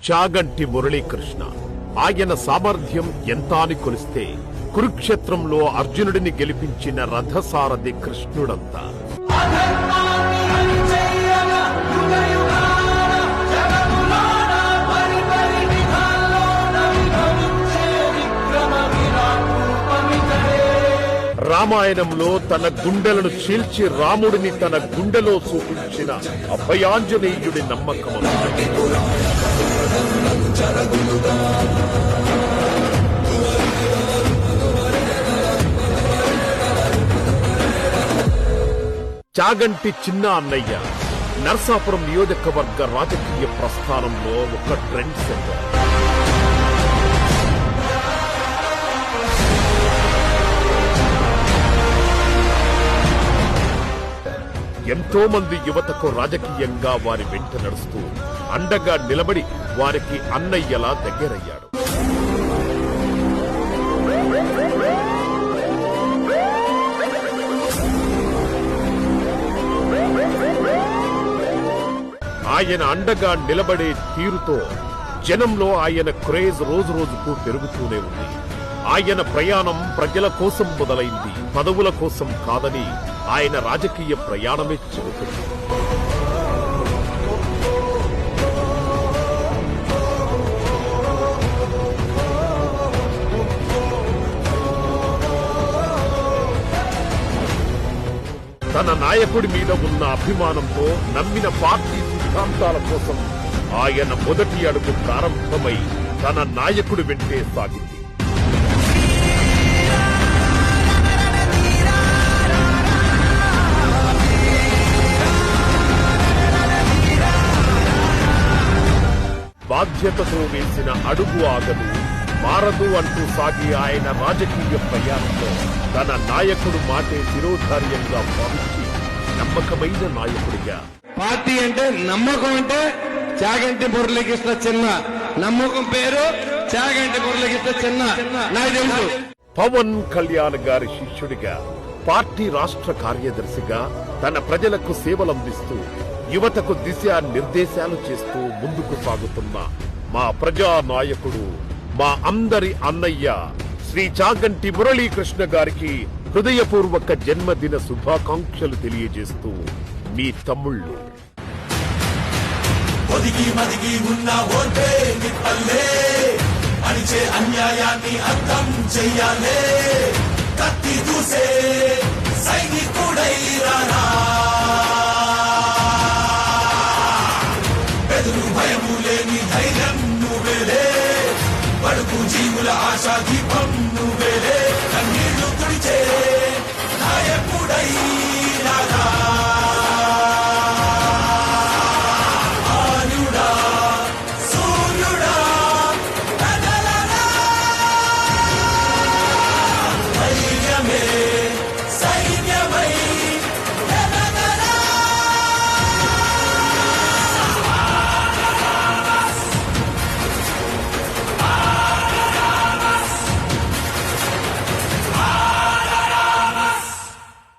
చాగంటి మురళీకృష్ణ. ఆయన సామర్థ్యం ఎంత అని కొలిస్తే కురుక్షేత్రంలో అర్జునుడిని గెలిపించిన రథసారథి కృష్ణుడంతా. రామాయణంలో తన గుండెలను చీల్చి రాముడిని తన గుండెలో చూపించిన అభయాంజనేయుడి నమ్మకం. చాగంటి చిన్న అన్నయ్య నర్సాపురం నియోజకవర్గ రాజకీయ ప్రస్థానంలో ఒక ట్రెండ్ సెట్టర్. ఎంతో మంది యువతకు రాజకీయంగా వారి వెంట నడుస్తూ అండగా నిలబడి వారికి అన్నయ్యలా దగ్గరయ్యాడు. ఆయన అండగా నిలబడే తీరుతో జనంలో ఆయన క్రేజ్ రోజు రోజుకు పెరుగుతూనే ఉంది. ఆయన ప్రయాణం ప్రజల కోసం మొదలైంది, పదవుల కోసం కాదని ఆయన రాజకీయ ప్రయాణమే చెబుతుంది. తన నాయకుడి మీద ఉన్న అభిమానంతో నమ్మిన పార్టీ సిద్ధాంతాల కోసం ఆయన మొదటి అడుగు ప్రారంభమై తన నాయకుడి వెంటే సాగింది. బాధ్యతతో వేసిన అడుగు ఆగదు, మారదు అంటూ సాగి ఆయన రాజకీయ ప్రయాణంలో తన నాయకుడు మాటే శిరోధార్యంగా భావించి నమ్మకమైన నాయకుడిగా. పార్టీ అంటే నమ్మకం అంటే చాగంటి మురళీకృష్ణ చిన్న, నమ్మకం పేరు చాగంటి మురళీకృష్ణ చిన్న. నాకు తెలుసు. పవన్ కళ్యాణ్ గారి శిష్యుడిగా, పార్టీ రాష్ట్ర కార్యదర్శిగా తన ప్రజలకు సేవలందిస్తూ యువతకు దిశ నిర్దేశాలు చేస్తూ ముందుకు సాగుతున్న మా ప్రజా నాయకుడు, మా అందరి అన్నయ్య శ్రీ చాగంటి మురళీకృష్ణ గారికి హృదయపూర్వక జన్మదిన శుభాకాంక్షలు తెలియజేస్తూ మీ తమ్ముళ్ళు. ఒదిగి మదిగి ఉన్న ఓటే నిప్పల్లే అణిచే అన్యాయాన్ని అర్థం చెయ్యాలే, కత్తి దూసే సైనికుడై రానా, బెదురు భయము లేని ధైర్యం నువ్వేలే, బడుగు జీవుల ఆశా దీపం నువ్వే.